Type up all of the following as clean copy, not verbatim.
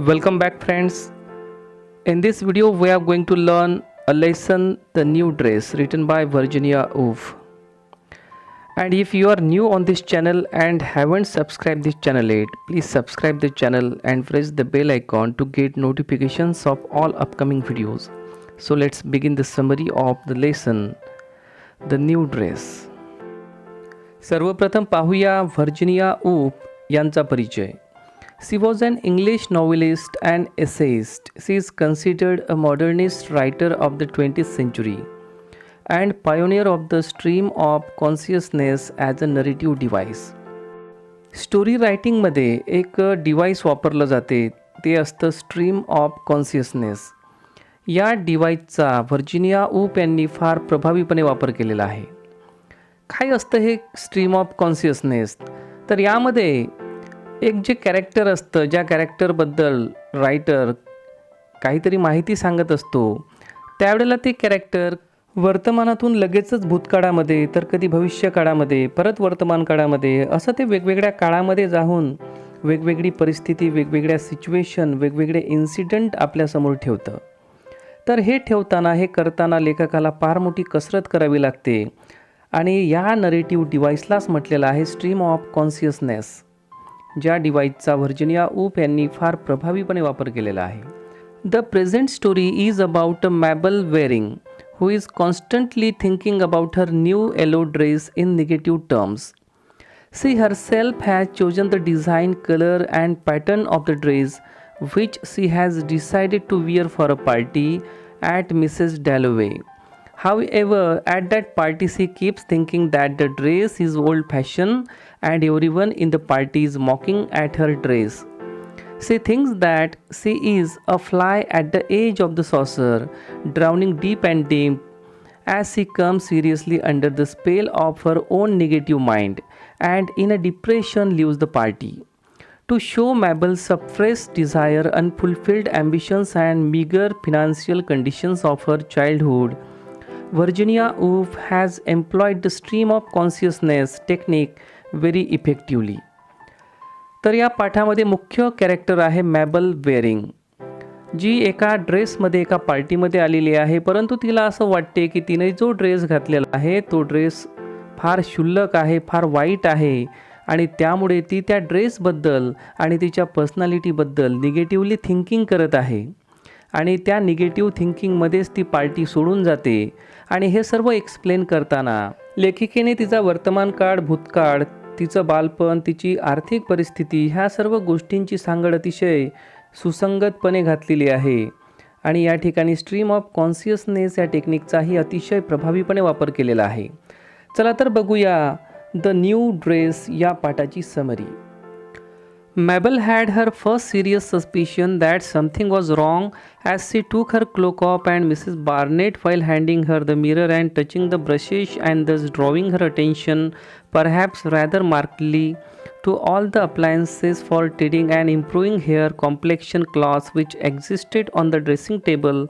Welcome back, friends. In this video we are going to learn a lesson, The New Dress, written by Virginia Woolf. And if you are new on this channel and haven't subscribed this channel yet, please subscribe the channel and press the bell icon to get notifications of all upcoming videos. So let's begin the summary of the lesson, The New Dress. सर्वप्रथम पाहूया Virginia wolf यांचा परिचय. She was an English novelist and essayist. She is considered a modernist writer of the 20th century and pioneer of the stream of consciousness as a narrative device. Story रायटिंगमध्ये एक device वापरलं जाते, ते असतं stream of consciousness. या डिव्हाइसचा Virginia wolf यांनी फार प्रभावीपणे वापर केलेला आहे. काय असतं हे स्ट्रीम ऑफ कॉन्शियसनेस? तर यामध्ये एक जे कॅरेक्टर असतं, ज्या कॅरेक्टरबद्दल रायटर काहीतरी माहिती सांगत असतो, त्यावेळेला ते कॅरेक्टर वर्तमानातून लगेचच भूतकाळामध्ये, तर कधी भविष्यकाळामध्ये, परत वर्तमान काळामध्ये, असं ते वेगवेगळ्या काळामध्ये जाऊन वेगवेगळी परिस्थिती, वेगवेगळ्या सिच्युएशन, वेगवेगळे इन्सिडेंट आपल्यासमोर ठेवतं. तर हे ठेवताना, हे करताना लेखकाला फार मोठी कसरत करावी लागते आणि या नरेटिव्ह डिव्हाइसलाच म्हटलेलं आहे स्ट्रीम ऑफ कॉन्शियसनेस, ज्या डिव्हाइसचा व्हर्जिनिया वूल्फ यांनी फार प्रभावीपणे वापर केलेला आहे. The present story is about a Mabel wearing who is constantly thinking about her new yellow dress in negative terms. She herself has chosen the design, color and pattern of the dress which she has decided to wear for a party at Mrs. Dalloway. However, at that party she keeps thinking that the dress is old-fashioned and everyone in the party is mocking at her dress. She thinks that she is a fly at the edge of the saucer, drowning deep and deep as she comes seriously under the spell of her own negative mind and in a depression leaves the party. To show Mabel's suppressed desire, unfulfilled ambitions and meager financial conditions of her childhood, Virginia Woolf has employed the stream of consciousness technique very effectively. तर या पाठामध्ये मुख्य character आहे Mabel wearing, जी एका ड्रेसमध्ये, एका पार्टीमध्ये आलेली आहे. परंतु तिला असं वाटते की तिने जो ड्रेस घातलेला आहे तो ड्रेस फार क्षुल्लक आहे, फार वाईट आहे आणि त्यामुळे ती त्या ड्रेसबद्दल आणि तिच्या पर्सनॅलिटीबद्दल निगेटिव्हली थिंकिंग करत आहे आणि त्या निगेटिव्ह थिंकिंगमध्येच ती पार्टी सोडून जाते. आणि हे सर्व एक्सप्लेन करताना लेखिकेने तिचा वर्तमान काळ, भूतकाळ, तिचं बालपण, तिची आर्थिक परिस्थिती, ह्या सर्व गोष्टींची सांगड अतिशय सुसंगतपणे घातलेली आहे. आणि या ठिकाणी स्ट्रीम ऑफ कॉन्शियसनेस या टेक्निकचाही अतिशय प्रभावीपणे वापर केलेला आहे. चला तर बघूया द न्यू ड्रेस या पाठाची summary. Mabel had her first serious suspicion that something was wrong as she took her cloak off and Mrs. Barnett, while handing her the mirror and touching the brushes and thus drawing her attention perhaps rather markedly to all the appliances for treating and improving hair, complexion, cloths which existed on the dressing table,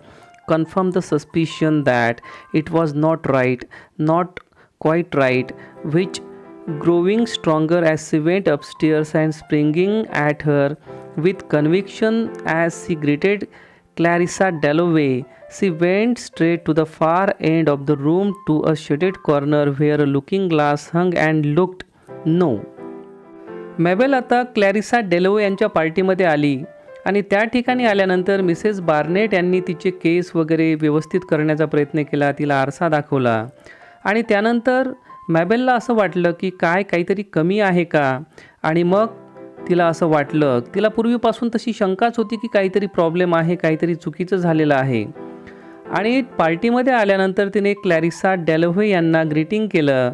confirmed the suspicion that it was not right, not quite right, which growing stronger as she went upstairs and springing at her with conviction as she greeted Clarissa Dalloway, she went straight to the far end of the room to a shaded corner where a looking glass hung and looked no. मॅबेल आता क्लॅरिसा डेलोवे यांच्या पार्टीमध्ये आली आणि त्या ठिकाणी आल्यानंतर Mrs Barnett यांनी तिचे केस वगैरे व्यवस्थित करण्याचा प्रयत्न केला, तिला आरसा दाखवला आणि त्यानंतर मॅबेलला असं वाटलं की काहीतरी कमी आहे का. आणि मग तिला असं वाटलं, तिला पूर्वीपासून तशी शंकाच होती की काहीतरी प्रॉब्लेम आहे, काहीतरी चुकीचं झालेलं आहे. आणि पार्टीमध्ये आल्यानंतर तिने क्लॅरिसा डॅलोवे यांना ग्रीटिंग केलं,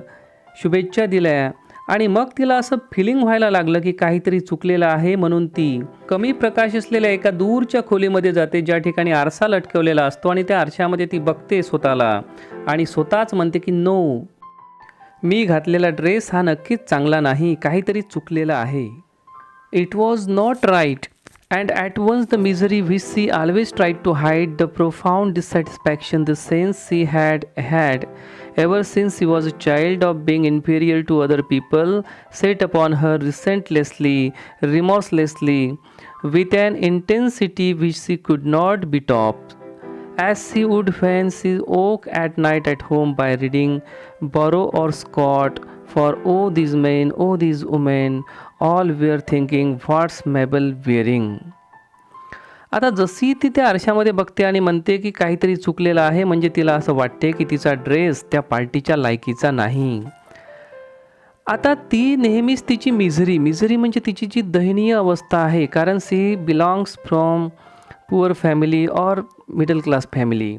शुभेच्छा दिल्या आणि मग तिला असं फिलिंग व्हायला लागलं की काहीतरी चुकलेलं आहे. म्हणून ती कमी प्रकाश असलेल्या एका दूरच्या खोलीमध्ये जाते, ज्या ठिकाणी आरसा लटकवलेला असतो आणि त्या आरशामध्ये ती बघते स्वतःला आणि स्वतःच म्हणते की नो, मी घातलेला ड्रेस हा नक्कीच चांगला नाही, काहीतरी चुकलेला आहे. It was not right and at once the misery which she always tried to hide, the profound dissatisfaction, the sense she had ever since she was a child of being inferior to other people, set upon her relentlessly, remorselessly, with an intensity which she could not be topped, as she would when she woke at night at home by reading Borrow or Scott. For oh, these men, oh, these women, all were thinking, what's Mabel wearing? आता जशी ती त्या आरशामध्ये बघते आणि म्हणते की काहीतरी चुकलेलं आहे, म्हणजे तिला असं वाटते की तिचा ड्रेस त्या पार्टीच्या लायकीचा नाही. आता ती नेहमीच तिची मिझरी म्हणजे तिची जी दयनीय अवस्था आहे, कारण she belongs from poor family or middle class family.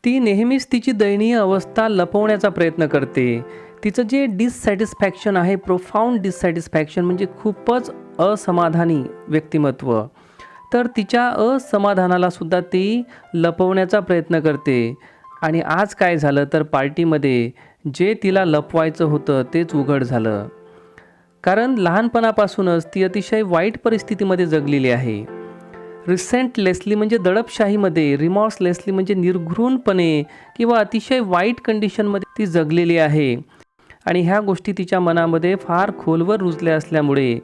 ती नेहमीच तिची दयनीय अवस्था लपवण्याचा प्रयत्न करते. तिचं जे डिससॅटिस्फॅक्शन आहे, प्रोफाऊंड डिससॅटिस्फॅक्शन, म्हणजे खूपच असमाधानी व्यक्तिमत्व, तर तिच्या असमाधानालासुद्धा ती लपवण्याचा प्रयत्न करते. आणि आज काय झालं तर पार्टीमध्ये जे तिला लपवायचं होतं तेच उघड झालं. कारण लहानपणापासूनच ती अतिशय वाईट परिस्थितीमध्ये जगलेली आहे. रिसेंटलेसली म्हणजे दडपशाहीमध्ये, रिमॉर्सलेसली म्हणजे निर्घृणपणे किंवा अतिशय वाईट कंडिशनमध्ये ती जगलेली आहे. आणि ह्या गोष्टी तिच्या मनामध्ये फार खोलवर रुजल्या असल्यामुळे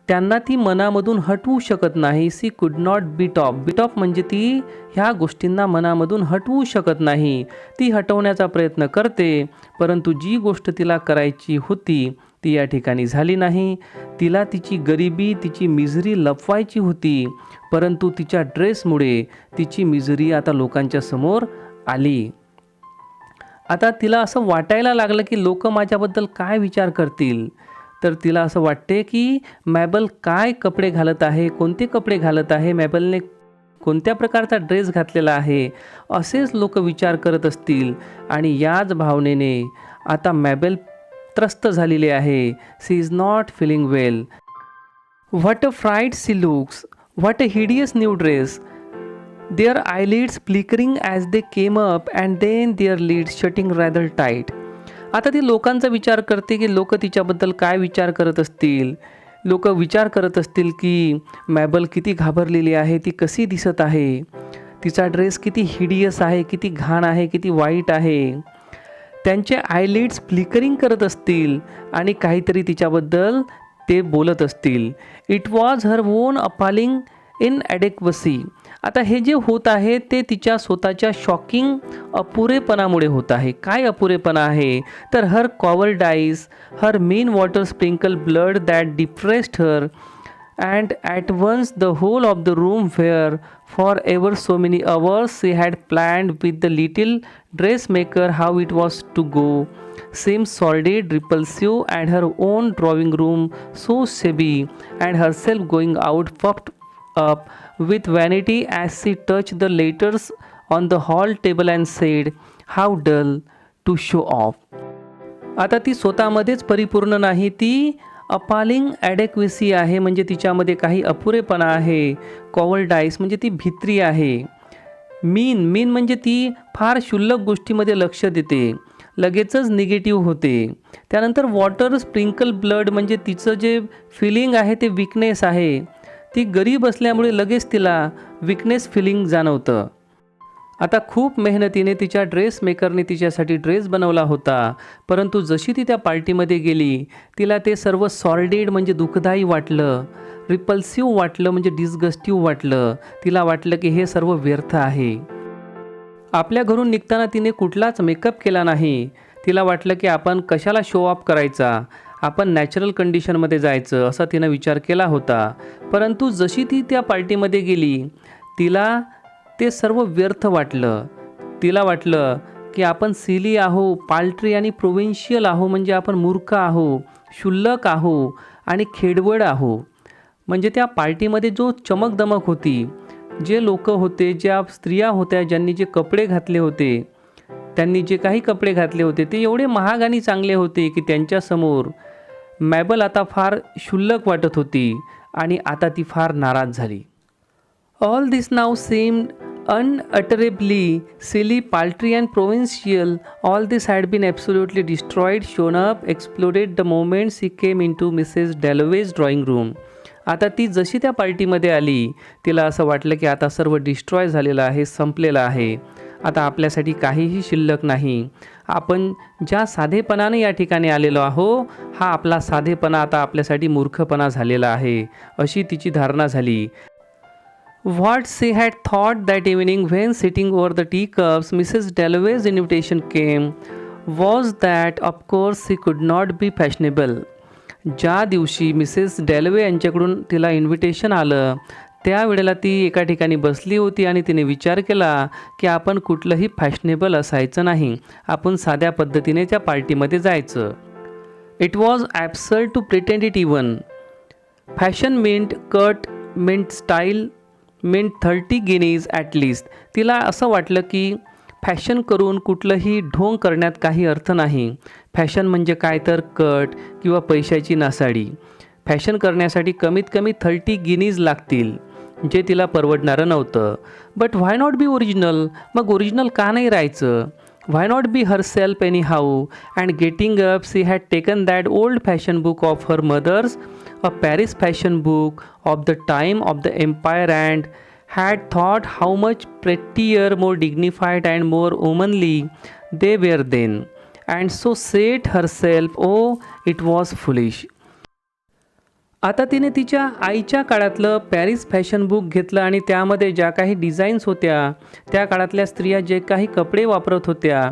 त्यांना ती मनामधून हटवू शकत नाही. C could not bit of म्हणजे ती ह्या गोष्टींना मनामधून हटवू शकत नाही. ती हटवण्याचा प्रयत्न करते, परंतु जी गोष्ट तिला करायची होती ती या ठिकाणी झाली नाही. तिला तिची गरिबी, तिची मिझरी लपवायची होती, परंतु तिच्या ड्रेसमुळे तिची मिझरी आता लोकांच्या समोर आली. आता तिला असं वाटायला लागलं की लोक माझ्याबद्दल काय विचार करतील. तर तिला असं वाटते की मॅबल काय कपडे घालत आहे, कोणते कपडे घालत आहे, मॅबलने कोणत्या प्रकारचा ड्रेस घातलेला आहे, असेच लोक विचार करत असतील. आणि याच भावनेने आता मॅबल त्रस्त झालेली आहे. She is not feeling well. What a fright she looks, what a hideous new dress. Their eyelids flickering as they came up and then their lids shutting rather tight. आता ती लोकांचा विचार करते की लोक तिच्याबद्दल काय विचार करत असतील. लोक विचार करत असतील की मॅबल किती घाबरलेली आहे, ती कशी दिसत आहे, तिचा ड्रेस किती हिडियस आहे, किती घाण आहे, किती वाईट आहे. त्यांचे आयलिड्स फ्लिकरिंग करत असतील आणि काहीतरी तिच्याबद्दल ते बोलत असतील. It was her own appalling inadequacy. आता हे जे होत आहे ते तिच्या स्वतःच्या शॉकिंग अपुरेपणामुळे होत आहे. काय अपुरेपणा आहे तर her cowardice, her mean water sprinkle blood that depressed her and at once the whole of the room where for ever so many hours she had planned with the little dressmaker how it was to go seemed sordid, repulsive, and her own drawing room so shabby, and herself going out puffed up with vanity as she touched the letters on the hall table and said, "How dull to show off." आता ती स्वतःमध्येच परिपूर्ण नाही, ती अपालिंग ॲडेक्वेसी आहे, म्हणजे तिच्यामध्ये काही अपुरेपणा आहे. कॉवर्डाईस म्हणजे ती भित्री आहे. मीन म्हणजे ती फार क्षुल्लक गोष्टीमध्ये लक्ष देते, लगेचच निगेटिव्ह होते. त्यानंतर वॉटर स्प्रिंकल ब्लड म्हणजे तिचं जे फिलिंग आहे ते विकनेस आहे. ती गरीब असल्यामुळे लगेच तिला विकनेस फिलिंग जाणवतं. आता खूप मेहनतीने तिच्या ड्रेस मेकरने तिच्यासाठी ड्रेस बनवला होता, परंतु जशी ती त्या पार्टीमध्ये गेली तिला ते सर्व सॉर्डेड म्हणजे दुःखदायी वाटलं, रिपल्सिव्ह वाटलं म्हणजे डिस्गस्टिव्ह वाटलं. तिला वाटलं की हे सर्व व्यर्थ आहे. आपल्या घरून निघताना तिने कुठलाच मेकअप केला नाही. तिला वाटलं की आपण कशाला शो ऑफ करायचा, आपण नॅचरल कंडिशनमध्ये जायचं असा तिनं विचार केला होता. परंतु जशी ती त्या पार्टीमध्ये गेली तिला ते सर्व व्यर्थ वाटलं. तिला वाटलं की आपण सिली आहो, पाल्ट्री आणि प्रोव्हिन्शियल आहो, म्हणजे आपण मूर्ख आहो, क्षुल्लक आहो आणि खेडवड आहो. म्हणजे त्या पार्टीमध्ये जो चमकदमक होती, जे लोक होते, ज्या स्त्रिया होत्या, ज्यांनी जे कपडे घातले होते, त्यांनी जे काही कपडे घातले होते ते एवढे महाग आणि चांगले होते की त्यांच्यासमोर मॅबल आता फार क्षुल्लक वाटत होती आणि आता ती फार नाराज झाली. All this now seemed unutterably silly, paltry and provincial. All this had been absolutely destroyed, shown up, exploded the moment she came into Mrs. Dalloway's drawing room. आता ती जशी त्या पार्टीमध्ये आली तिला असं वाटलं की आता सर्व डिस्ट्रॉय झालेलं आहे, संपलेलं आहे. आता आपल्यासाठी काहीही शिल्लक नाही. आपण ज्या साधेपणाने या ठिकाणी आलेलो आहो, हा आपला साधेपणा आता आपल्यासाठी मूर्खपणा झालेला आहे, अशी तिची धारणा झाली. What she had thought that evening when sitting over the teacups, Mrs. Dalloway's invitation came was that of course she could not be fashionable. ज्या दिवशी मिसेस डॅलवे यांच्याकडून तिला इन्व्हिटेशन आलं त्यावेळेला ती एका ठिकाणी बसली होती आणि तिने विचार केला की आपण कुठलंही फॅशनेबल असायचं नाही, आपण साध्या पद्धतीने त्या पार्टीमध्ये जायचं. It was absurd to pretend it even. Fashion mint cut mint style mint 30 guineas at least. तिला असं वाटलं की फॅशन करून कुठलंही ढोंग करण्यात काही अर्थ नाही. फॅशन म्हणजे काय तर कट किंवा पैशाची नासाडी. फॅशन करण्यासाठी कमीत कमी 30 guineas लागतील, जे तिला परवडणारं नव्हतं. But why not be original. मग ओरिजिनल का नाही राहायचं. Why not be herself anyhow. And getting up she had taken that old fashion book of her mother's, a Paris fashion book of the time of the empire, and had thought how much prettier, more dignified and more womanly they were then, and so said herself, oh, it was foolish. आता तिने तिच्या आईच्या काळातलं Paris fashion book घेतलं आणि त्यामध्ये ज्या काही डिझाईन्स होत्या, त्या काळातल्या स्त्रिया जे काही कपडे वापरत होत्या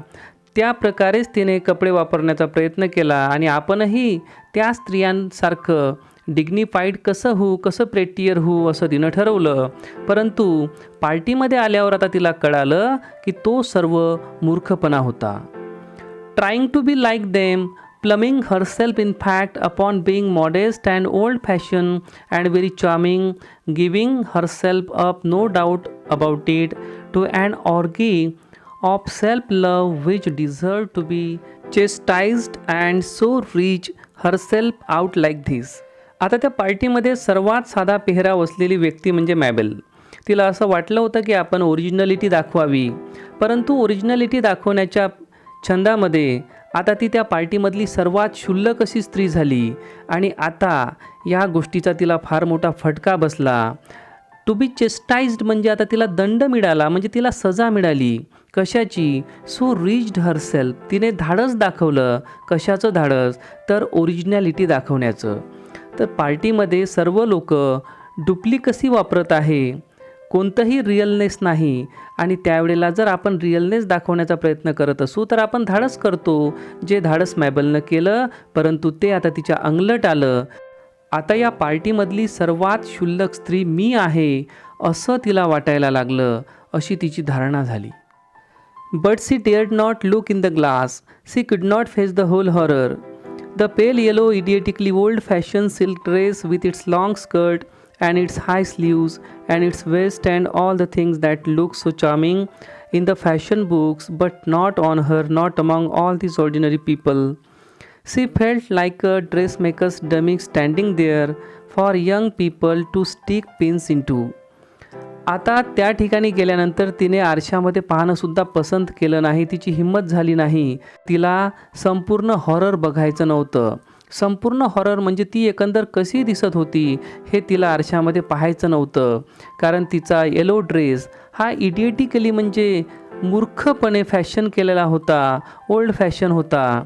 त्या प्रकारेच तिने कपडे वापरण्याचा प्रयत्न केला आणि आपणही त्या स्त्रियांसारखं डिग्निफाईड कसं होऊ, कसं प्रेटियर होऊ असं तिनं ठरवलं. परंतु पार्टीमध्ये आल्यावर आता तिला कळालं की तो सर्व मूर्खपणा होता. Trying to be like them, pluming herself in fact upon being modest and old fashioned and very charming, giving herself up no doubt about it to an orgy of self love which deserved to be chastised, and so reach herself out like this. आता त्या पार्टीमध्ये सर्वात साधा पेहराव असलेली व्यक्ती म्हणजे मॅबेल. तिला असं वाटलं होतं की आपण ओरिजिनॅलिटी दाखवावी, परंतु ओरिजिनॅलिटी दाखवण्याच्या छंदामध्ये आता ती त्या पार्टीमधली सर्वात क्षुल्लक अशी स्त्री झाली आणि आता या गोष्टीचा तिला फार मोठा फटका बसला. टू बी चेस्टाइज्ड म्हणजे आता तिला दंड मिळाला, म्हणजे तिला सजा मिळाली. कशाची. So riched herself. तिने धाडस दाखवलं. कशाचं धाडस. तर ओरिजिनॅलिटी दाखवण्याचं. तर पार्टीमध्ये सर्व लोक डुप्लिकसी वापरत आहे, कोणतंही रिअलनेस नाही. आणि त्यावेळेला जर आपण रिअलनेस दाखवण्याचा प्रयत्न करत असू तर आपण धाडस करतो, जे धाडस मॅबलनं केलं, परंतु ते आता तिच्या अंगलट आलं. आता या पार्टीमधली सर्वात क्षुल्लक स्त्री मी आहे असं तिला वाटायला लागलं, अशी तिची धारणा झाली. But she dared not look in the glass. She could not face the whole horror. The pale yellow, idiotically old-fashioned silk dress with its long skirt and its high sleeves and its waist and all the things that look so charming in the fashion books, but not on her, not among all these ordinary people. She felt like a dressmaker's dummy standing there for young people to stick pins into. आता त्या ठिकाणी गेल्यानंतर तिने आरशामध्ये पाहणंसुद्धा पसंत केलं नाही. तिची हिंमत झाली नाही. तिला संपूर्ण हॉरर बघायचं नव्हतं. संपूर्ण हॉरर म्हणजे ती एकंदर कशी दिसत होती हे तिला आरशामध्ये पाहायचं नव्हतं. कारण तिचा येलो ड्रेस हा इडिएटिकली म्हणजे मूर्खपणे फॅशन केलेला होता, ओल्ड फॅशन होता.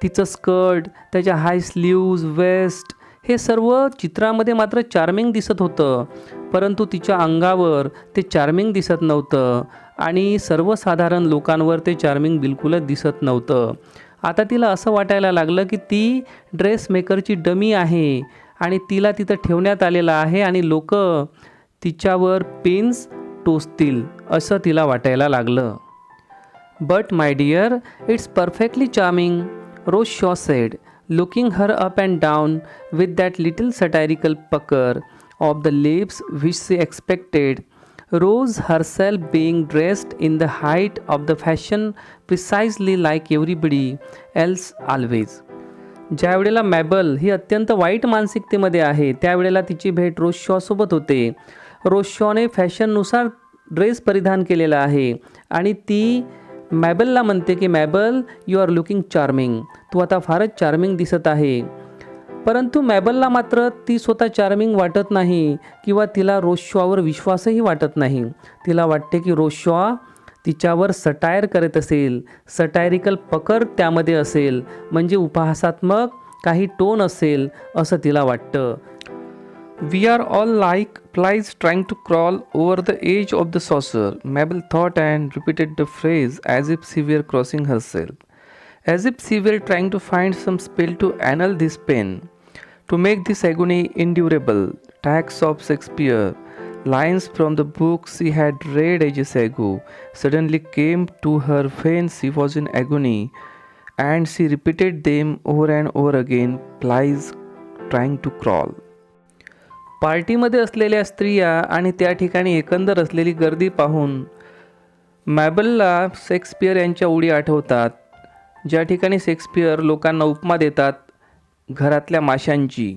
तिचं स्कर्ट, त्याच्या हाय स्लीव्ज, वेस्ट हे सर्व चित्रामध्ये मात्र चार्मिंग दिसत होतं, परंतु तिच्या अंगावर ते चार्मिंग दिसत नव्हतं आणि सर्वसाधारण लोकांवर ते चार्मिंग बिलकुलच दिसत नव्हतं. आता तिला असं वाटायला लागलं की ती ड्रेस मेकरची डमी आहे आणि तिला तिथं ठेवण्यात आलेलं आहे आणि लोक तिच्यावर पिन्स टोचतील असं तिला वाटायला लागलं. But my dear, it's perfectly charming, Rose Shaw said, looking her up and down with that little satirical pucker of the lips which she expected. Rose herself being dressed in the height of the fashion precisely like everybody else always. ज्या वेळेला Mabel ही अत्यंत वाईट मानसिकतेमध्ये आहे त्यावेळेला तिची भेट रोज शॉसोबत होते. रोज शॉने फॅशननुसार dress परिधान केलेला आहे आणि ती मॅबलला म्हणते की Mabel, you R looking charming. तू आता फारच चार्मिंग दिसत आहे. परंतु मॅबलला मात्र ती स्वतः चार्मिंग वाटत नाही किंवा तिला रोज शॉवर विश्वासही वाटत नाही. तिला वाटते की रोज शॉ तिच्यावर सटायर करत असेल, सटायरिकल पकर त्यामध्ये असेल, म्हणजे उपहासात्मक काही टोन असेल असं तिला वाटतं. We are all like flies trying to crawl over the edge of the saucer, Mabel thought and repeated the phrase as if she were crossing herself, as if she were trying to find some spell to annul this pain, to make this agony endurable. Texts of Shakespeare, lines from the book she had read ages ago, suddenly came to her when she was in agony, and she repeated them over and over again, flies trying to crawl. पार्टीमध्ये असलेल्या स्त्रिया आणि त्या ठिकाणी एकंदर असलेली गर्दी पाहून मॅबलला शेक्सपियर यांच्या ओळी आठवतात, ज्या ठिकाणी शेक्सपियर लोकांना उपमा देतात घरातल्या माशांची.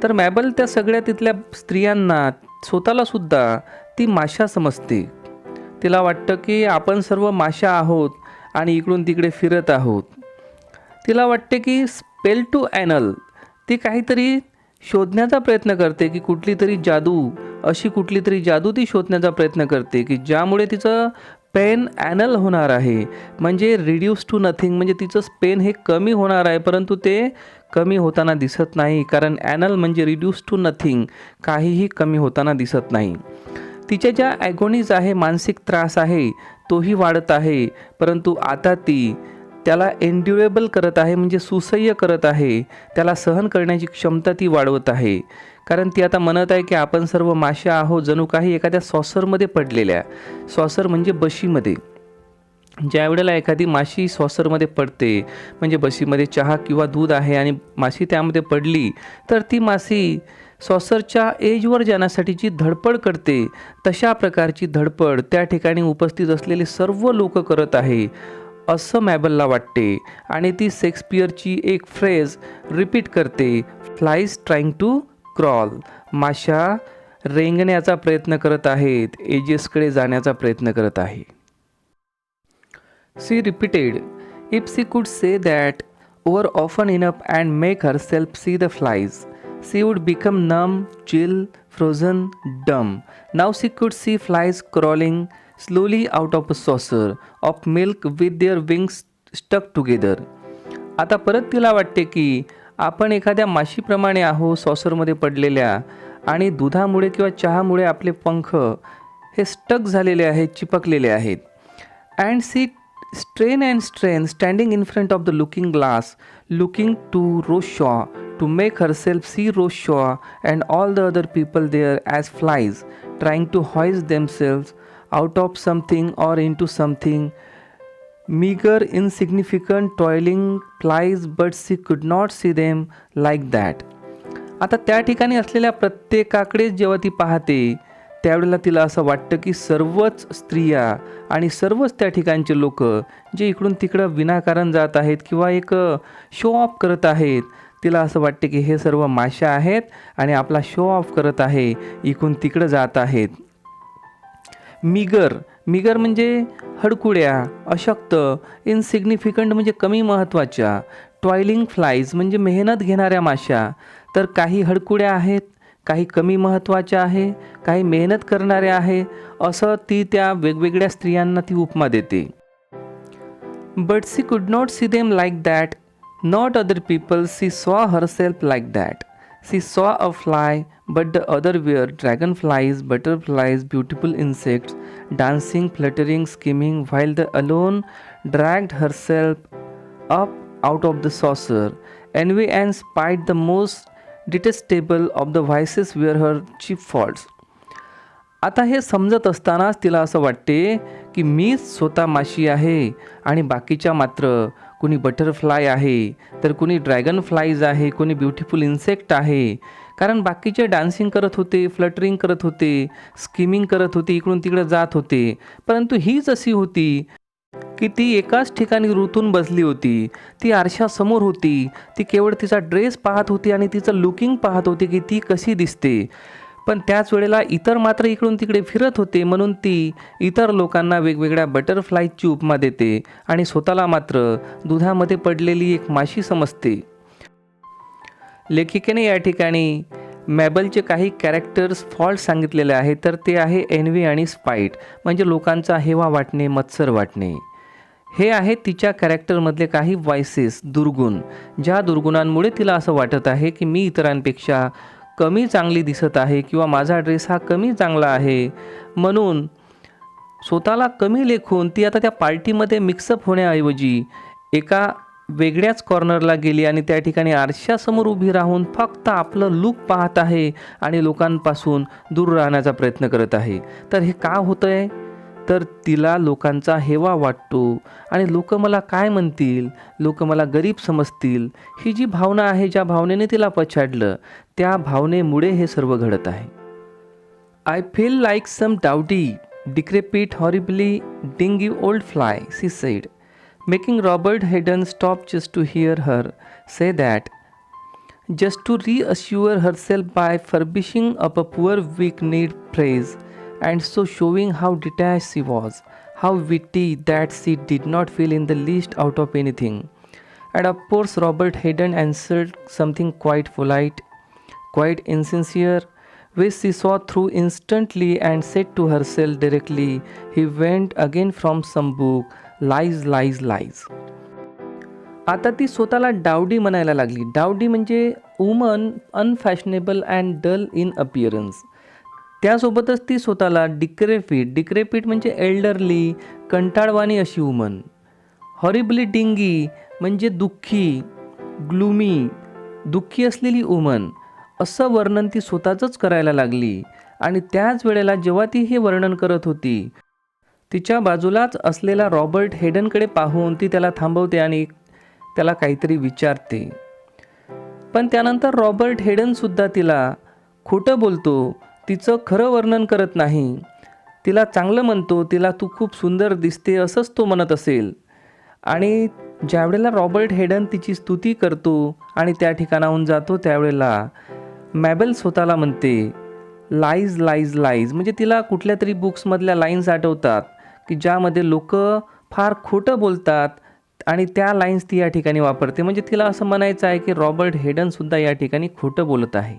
तर मॅबल त्या सगळ्या तिथल्या स्त्रियांना, स्वतःलासुद्धा ती माशा समजते. तिला वाटतं की आपण सर्व माशा आहोत आणि इकडून तिकडे फिरत आहोत. तिला वाटते की स्पेल टू ॲनल, ती काहीतरी शोधण्याचा प्रयत्न करते, की कुठली तरी जादू, अशी कुठली तरी जादू ती शोधण्याचा प्रयत्न करते की ज्यामुळे तिचं पेन ॲनल होणार आहे, म्हणजे रिड्यूस टू नथिंग, म्हणजे तिचं पेन हे कमी होणार आहे. परंतु ते कमी होताना दिसत नाही, कारण ॲनल म्हणजे रिड्यूस टू नथिंग, काहीही कमी होताना दिसत नाही. तिच्या ज्या ॲगोनीज आहे, मानसिक त्रास आहे, तोही वाढत आहे. परंतु आता ती त्याला एन्ड्युरेबल करत आहे, म्हणजे सुसह्य करत आहे. त्याला सहन करण्याची क्षमता ती वाढवत आहे. कारण ती आता म्हणत आहे की आपण सर्व माशा आहोत, जणू काही एखाद्या सॉसरमध्ये पडलेल्या. सॉसर म्हणजे बशीमध्ये. ज्या वेळेला एखादी माशी सॉसरमध्ये पडते, म्हणजे बशीमध्ये चहा किंवा दूध आहे आणि माशी त्यामध्ये पडली, तर ती माशी सॉसरच्या एजवर जाण्यासाठी जी धडपड करते, तशा प्रकारची धडपड त्या ठिकाणी उपस्थित असलेले सर्व लोक करत आहे, असं मॅबलला वाटते. आणि ती शेक्सपियरची एक फ्रेज रिपीट करते, फ्लाईज ट्राईंग टू क्रॉल, माशा रेंगण्याचा प्रयत्न करत आहेत, एजेसकडे जाण्याचा प्रयत्न करत आहे. शी repeated, if she could say that over often enough and make herself see the flies, she would become numb, chill, frozen, dumb. Now she could see flies crawling slowly out of a saucer of milk with their wings stuck together. आता परत तिला वाटते की आपण एखाद्या माशीप्रमाणे आहो, सॉसरमध्ये पडलेल्या, आणि दुधामुळे किंवा चहामुळे आपले पंख हे स्टक झालेले आहेत, चिपकलेले आहेत. And she strain and strain, standing in front of the looking glass, looking to Rousseau to make herself see Rousseau and all the other people there as flies, trying to hoist themselves out of something or into something. Meager, insignificant, toiling flies, but she could not see them like that. आता त्या ठिकाणी असलेल्या प्रत्येकाकडे जेव्हा ती पाहते, त्यावेळेला तिला असं वाटतं की सर्वच स्त्रिया आणि सर्वच त्या ठिकाणचे लोक जे इकडून तिकडं विनाकारण जात आहेत किंवा एक शो ऑफ करत आहेत, तिला असं वाटते की हे सर्व माशा आहेत आणि आपला शो ऑफ करत आहे, इकडून तिकडं जात आहेत. मिगर म्हणजे हडकुड्या, अशक्त, इनसिग्निफिकंट म्हणजे कमी महत्त्वाच्या, टॉयलिंग फ्लाईज म्हणजे मेहनत घेणाऱ्या माशा. तर काही हडकुड्या आहेत, काही कमी महत्त्वाच्या आहे, काही मेहनत करणाऱ्या आहे, असं ती त्या वेगवेगळ्या स्त्रियांना ती उपमा देते. But she could not see them like that, not other people, she saw herself like that. She saw a fly, but the other were dragonflies, butterflies, beautiful insects, dancing, fluttering, skimming, while the alone dragged herself up out of the saucer. Envy and spite the most detestable of the vices were her chief faults. आता हे समजत असतानाच तिला असं वाटते की मीच स्वतः माशी आहे आणि बाकीच्या मात्र कुणी बटरफ्लाय आहे, तर कुणी ड्रॅगन फ्लाईज आहे, कुणी ब्युटिफुल इन्सेक्ट आहे. कारण बाकीचे डान्सिंग करत होते, फ्लटरिंग करत होते, स्किमिंग करत होते, इकडून तिकडं जात होते, परंतु हीच अशी होती की ती एकाच ठिकाणी रुतून बसली होती. ती आरशासमोर होती, ती केवळ तिचा ड्रेस पाहत होती आणि तिचं लुकिंग पाहत होती की ती कशी दिसते. पण त्याच वेळेला इतर मात्र इकडून तिकडे फिरत होते, म्हणून ती इतर लोकांना वेगवेगळ्या बटरफ्लायची उपमा देते आणि स्वतःला मात्र दुधामध्ये पडलेली एक माशी समजते. लेखिकेने या ठिकाणी मॅबलचे काही कॅरेक्टर्स फॉल्ट सांगितलेले आहेत, तर ते आहे एनवी आणि स्पाईट, म्हणजे लोकांचा हेवा वाटणे, मत्सर वाटणे. हे आहेत तिच्या कॅरेक्टरमधले काही व्हायसेस, दुर्गुण, ज्या दुर्गुणांमुळे तिला असं वाटत आहे की मी इतरांपेक्षा कमी चांगली दिसत आहे किंवा माझा ड्रेस हा कमी चांगला आहे म्हणून स्वतःला कमी लेखून ती आता त्या पार्टीमध्ये मिक्सअप होण्याऐवजी एका वेगळ्याच कॉर्नरला गेली आणि त्या ठिकाणी आरशासमोर उभी राहून फक्त आपलं लूक पाहत आहे आणि लोकांपासून दूर राहण्याचा प्रयत्न करत आहे. तर हे का होतं आहे? तर तिला लोकांचा हेवा वाटतो आणि लोक मला काय म्हणतील, लोक मला गरीब समजतील, ही जी भावना आहे, ज्या भावनेने तिला पछाडलं, त्या भावनेमुळे हे सर्व घडत आहे. I feel like some dowdy, decrepit, horribly dingy old fly, she said, making Robert Hayden stop just to hear her say that, just to reassure herself by furbishing up a poor weak-kneed phrase, and so showing how detached she was, how witty that she did not feel in the least out of anything. And of course Robert Hayden answered something quite polite, quite insincere, which she saw through instantly and said to herself directly, he went again from some book, lies, lies, lies. आता ती स्वतःला डावडी म्हणायला लागली. Dowdy म्हणजे woman unfashionable and dull in appearance. त्यासोबतच ती स्वतःला डिक्रेपिट म्हणजे एल्डरली, कंटाळवाणी अशी वुमन. हॉरिबली डिंगी म्हणजे दुःखी, ग्लूमी, दुःखी असलेली वुमन, असं वर्णन ती स्वतःचंच करायला लागली. आणि त्याच वेळेला जेव्हा ती हे वर्णन करत होती, तिच्या बाजूलाच असलेला रॉबर्ट हेडनकडे पाहून ती त्याला थांबवते आणि त्याला काहीतरी विचारते. पण त्यानंतर रॉबर्ट हेडनसुद्धा तिला खोटं बोलतो, तिचं खरं वर्णन करत नाही, तिला चांगलं म्हणतो, तिला तू खूप सुंदर दिसते असंच तो म्हणत असेल. आणि ज्यावेळेला रॉबर्ट हेडन तिची स्तुती करतो आणि त्या ठिकाणाहून जातो, त्यावेळेला मॅबेल स्वतःला म्हणते लाईज, लाईज, लाईज, म्हणजे तिला कुठल्या तरी बुक्समधल्या लाईन्स आठवतात की ज्यामध्ये लोक फार खोटं बोलतात आणि त्या लाईन्स ती या ठिकाणी वापरते. म्हणजे तिला असं म्हणायचं आहे की रॉबर्ट हेडनसुद्धा या ठिकाणी खोटं बोलत आहे.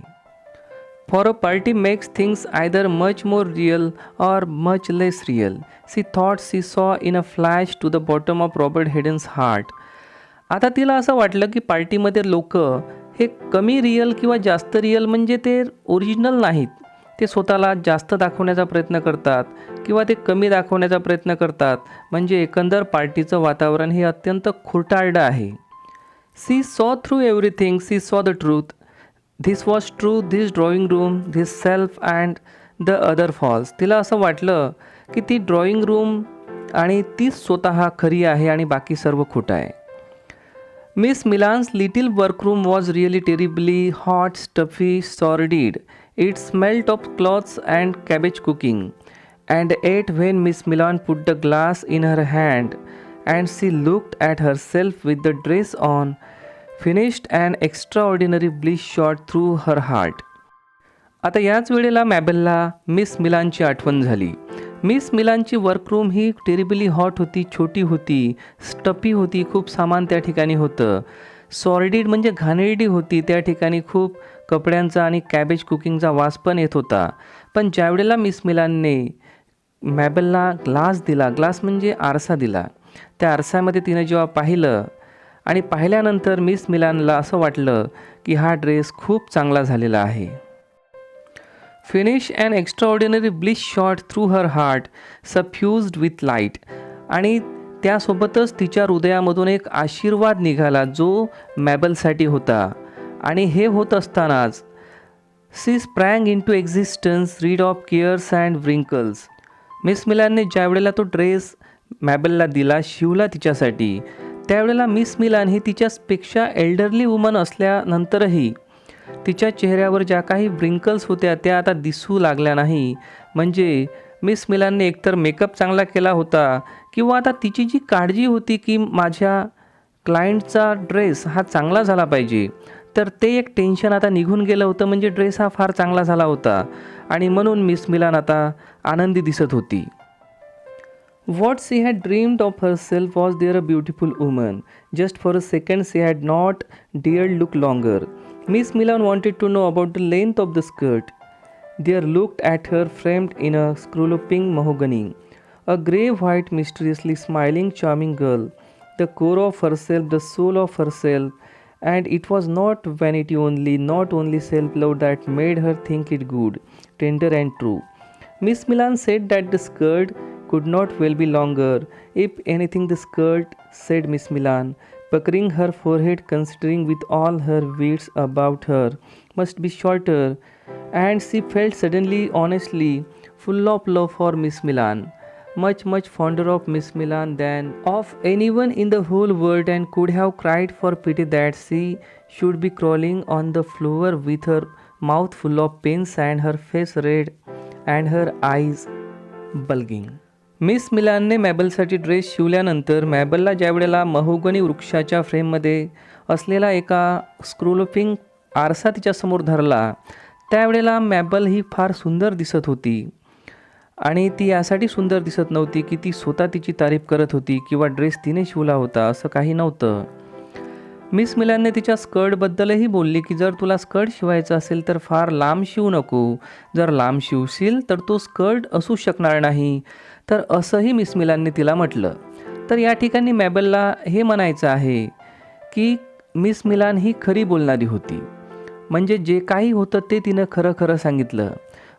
For a party makes things either much more real or much less real, she thought she saw in a flash to the bottom of Robert Haydon's heart. आता तिला असं वाटलं की पार्टीमध्ये लोक हे कमी रिअल किंवा जास्त रिअल म्हणजे ते ओरिजिनल नाहीत, ते स्वतःला जास्त दाखवण्याचा प्रयत्न करतात किंवा ते कमी दाखवण्याचा प्रयत्न करतात. म्हणजे एकंदर पार्टीचं वातावरण हे अत्यंत खोटारडं आहे. She saw through everything, she saw the truth. This was true, this drawing room, this self and the other false. तिला असं वाटलं की ती ड्रॉइंग रूम आणि तीच स्वतः खरी आहे आणि बाकी सर्व खोटं आहे. Miss Milan's little workroom was really terribly hot, stuffy, sordid. It smelt of clothes and cabbage cooking. And yet when Miss Milan put the glass in her hand and she looked at herself with the dress on, finished an extraordinary bliss shot through her heart. आता याच वेळेला मॅबेलला miss मिलानची आठवण झाली. Miss मिलानची वर्करूम ही terribly hot होती, छोटी होती, stuffy होती, खूप सामान त्या ठिकाणी होतं. सॉर्डिड म्हणजे घाणेरडी होती, त्या ठिकाणी खूप कपड्यांचा आणि कॅबेज कुकिंगचा वास पण येत होता. पण ज्यावेळेला मिस मिलानने मॅबेलला ग्लास दिला, ग्लास म्हणजे आरसा दिला, त्या आरशामध्ये तिनं जेव्हा पाहिलं आणि पाहिल्यानंतर मिस मिलानला असं वाटलं की हा ड्रेस खूप चांगला झालेला आहे. Finish an extraordinary bliss shot through her heart, suffused with light. आणि त्यासोबतच तिच्या हृदयामधून एक आशीर्वाद निघाला जो मॅबेलसाठी होता. आणि हे होत असतानाच she sprang into existence rid of cares and wrinkles. Miss मिलानने ज्यावेळेला तो ड्रेस मॅबेलला दिला, शिवला तिच्यासाठी, त्यावेळेला मिस मिलान ही तिच्यापेक्षा एल्डरली वुमन असल्यानंतरही तिच्या चेहऱ्यावर ज्या काही ब्रिंकल्स होत्या त्या आता दिसू लागल्या नाही. म्हणजे मिस मिलानने एकतर मेकअप चांगला केला होता किंवा आता तिची जी काळजी होती की माझ्या क्लायंटचा ड्रेस हा चांगला झाला पाहिजे, तर ते एक टेन्शन आता निघून गेलं होतं. म्हणजे ड्रेस हा फार चांगला झाला होता आणि म्हणून मिस मिलान आता आनंदी दिसत होती. What she had dreamed of herself was there a beautiful woman. Just for a second she had not dared look longer. Miss Milan wanted to know about the length of the skirt. There looked at her framed in a scalloping mahogany, a grey white mysteriously smiling charming girl, the core of herself, the soul of herself, And it was not vanity only, not only self love that made her think it good, tender, and true. Miss Milan said that the skirt could not well be longer. If anything, the skirt, said Miss Milan, puckering her forehead, considering with all her wits about her, must be shorter. And she felt suddenly, honestly, full of love for Miss Milan, much, much fonder of Miss Milan than of anyone in the whole world, and could have cried for pity that she should be crawling on the floor with her mouth full of pins and her face red and her eyes bulging. Miss मिलानने मॅबलसाठी dress शिवल्यानंतर मॅबलला ज्यावेळेला mahogany वृक्षाच्या फ्रेममध्ये असलेला एका स्क्रोलपिंग आरसा तिच्यासमोर धरला, त्यावेळेला मॅबल ही फार सुंदर दिसत होती. आणि ती यासाठी सुंदर दिसत नव्हती की ती स्वतः तिची तारीफ करत होती किंवा ड्रेस तिने शिवला होता, असं काही नव्हतं. मिस मिलानने तिच्या स्कर्टबद्दलही बोलली की जर तुला स्कर्ट शिवायचं असेल तर फार लांब शिवू नको, जर लांब शिवशील तर तो स्कर्ट असू शकणार नाही. तर असंही मिस मिलानने तिला म्हटलं. तर या ठिकाणी मॅबलला हे म्हणायचं आहे की मिस मिलान ही खरी बोलणारी होती, म्हणजे जे काही होतं ते तिनं खरं खरं सांगितलं.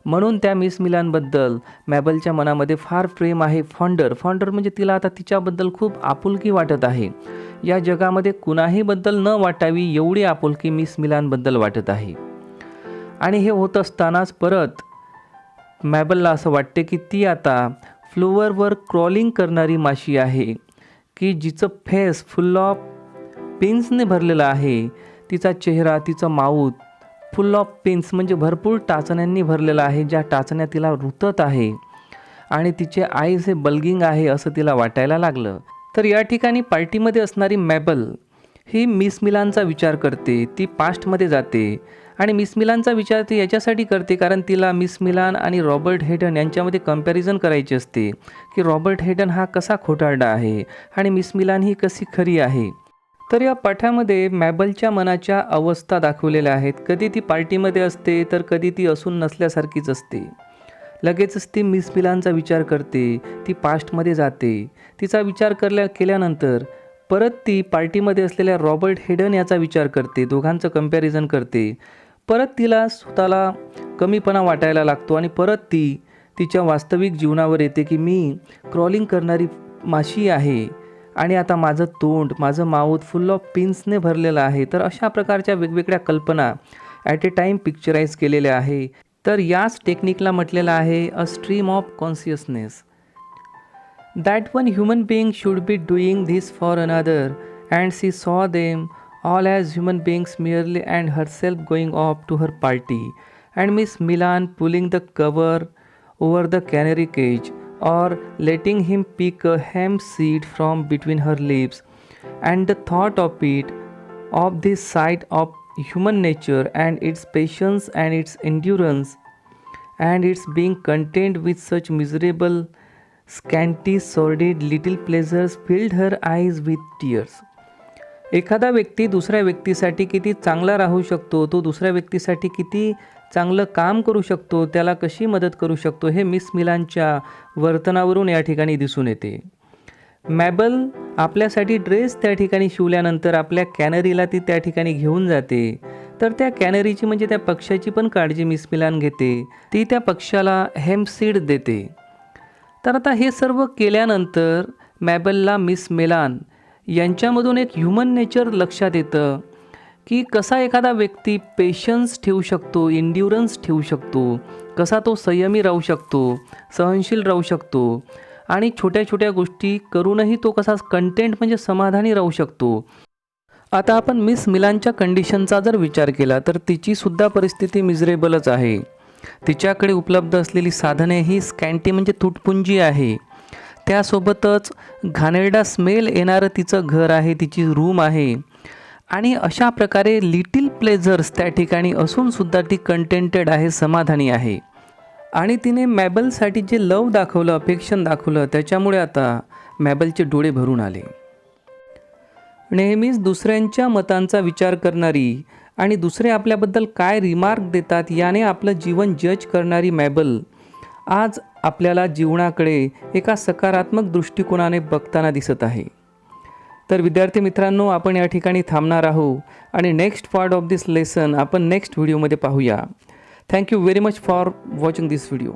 म्हणून त्या मिस मिलानबद्दल मॅबलच्या मनामध्ये फार प्रेम आहे. फॉन्डर म्हणजे तिला आता तिच्याबद्दल खूप आपुलकी वाटत आहे. या जगामध्ये कुणाहीबद्दल न वाटावी एवढी आपुलकी मिस मिलानबद्दल वाटत आहे. आणि हे होत असतानाच परत मॅबलला असं वाटते की ती आता फ्लोअरवर क्रॉलिंग करणारी माशी आहे की जिचं फेस फुल ऑफ पिन्सने भरलेलं आहे. तिचा चेहरा, तिचं माऊथ फुल ऑफ पिन्स म्हणजे भरपूर टाचण्यांनी भरलेला आहे, ज्या टाचण्या तिला रुतत आहे आणि तिचे आईज हे बल्गिंग आहे असं तिला वाटायला लागलं. तर या ठिकाणी पार्टीमध्ये असणारी मॅबल ही मिस मिलानचा विचार करते. ती पास्टमध्ये जाते आणि मिस मिलानचा विचार ती याच्यासाठी करते कारण तिला मिस मिलान आणि रॉबर्ट हेडन यांच्यामध्ये कंपॅरिझन करायची असते की रॉबर्ट हेडन हा कसा खोटारडा आहे आणि मिस मिलान ही कशी खरी आहे. तर या पाठामध्ये मॅबलच्या मनाच्या अवस्था दाखवलेल्या आहेत. कधी ती पार्टीमध्ये असते तर कधी ती असून नसल्यासारखीच असते. लगेचच ती मिस मिलानचा विचार करते, ती पास्टमध्ये जाते. तिचा विचार केल्यानंतर परत ती पार्टीमध्ये असलेल्या रॉबर्ट हेडन याचा विचार करते, दोघांचं कंपॅरिझन करते. परत तिला स्वतःला कमीपणा वाटायला लागतो आणि परत ती तिच्या वास्तविक जीवनावर येते की मी क्रॉलिंग करणारी माशी आहे आणि आता माझं तोंड, माझं माऊथ फुल ऑफ पिन्सने भरलेलं आहे. तर अशा प्रकारच्या वेगवेगळ्या कल्पना ॲट ए टाईम पिक्चराईज केलेल्या आहे. तर याच टेक्निकला म्हटलेलं आहे a stream of consciousness. That one human being should be doing this for another and she saw them all as human beings merely and herself going off to her party and Miss Milan pulling the cover over the canary cage or letting him pick a hemp seed from between her lips, and the thought of this side of human nature and its patience and its endurance and its being content with such miserable, scanty, sordid little pleasures filled her eyes with tears. एखादा व्यक्ती दुसऱ्या व्यक्तीसाठी किती चांगला राहू शकतो, तो दुसऱ्या व्यक्तीसाठी किती चांगलं काम करू शकतो, त्याला कशी मदत करू शकतो, हे मिस मिलानच्या वर्तनावरून या ठिकाणी दिसून येते. मॅबल आपल्यासाठी ड्रेस त्या ठिकाणी शिवल्यानंतर आपल्या कॅनरीला ती त्या ठिकाणी घेऊन जाते. तर त्या कॅनरीची म्हणजे त्या पक्ष्याची पण काळजी मिस मिलान घेते. ती त्या पक्ष्याला हेम्प सीड देते. तर आता हे सर्व केल्यानंतर मॅबलला मिस मिलान यांच्यामधून एक ह्युमन नेचर लक्षात येतं की कसा एखादा व्यक्ती पेशन्स ठेवू शकतो, इंड्युरन्स ठेवू शकतो, कसा तो संयमी राहू शकतो, सहनशील राहू शकतो आणि छोट्या छोट्या गोष्टी करूनही तो कसा कंटेंट म्हणजे समाधानी राहू शकतो. आता आपण मिस मिलानच्या कंडिशनचा जर विचार केला तर तिचीसुद्धा परिस्थिती मिझरेबलच आहे. तिच्याकडे उपलब्ध असलेली साधने ही स्कॅन्टी म्हणजे तुटपुंजी आहे. त्यासोबतच घाणेरडा स्मेल येणारं तिचं घर आहे, तिची रूम आहे आणि अशा प्रकारे लिटिल प्लेझर्स त्या ठिकाणी असूनसुद्धा ती कंटेंटेड आहे, समाधानी आहे. आणि तिने मॅबलसाठी जे लव दाखवलं, अफेक्शन दाखवलं, त्याच्यामुळे आता मॅबलचे डोळे भरून आले. नेहमीच दुसऱ्यांच्या मतांचा विचार करणारी आणि दुसरे आपल्याबद्दल काय रिमार्क देतात याने आपलं जीवन जज करणारी मॅबल आज आपल्याला जीवनाकडे एका सकारात्मक दृष्टिकोनाने बघताना दिसत आहे. तर विद्यार्थी मित्रांनो, आपण या ठिकाणी थांबणार आहोत आणि next part of this lesson आपण नेक्स्ट व्हिडिओमध्ये पाहूया. Thank you very much for watching this video.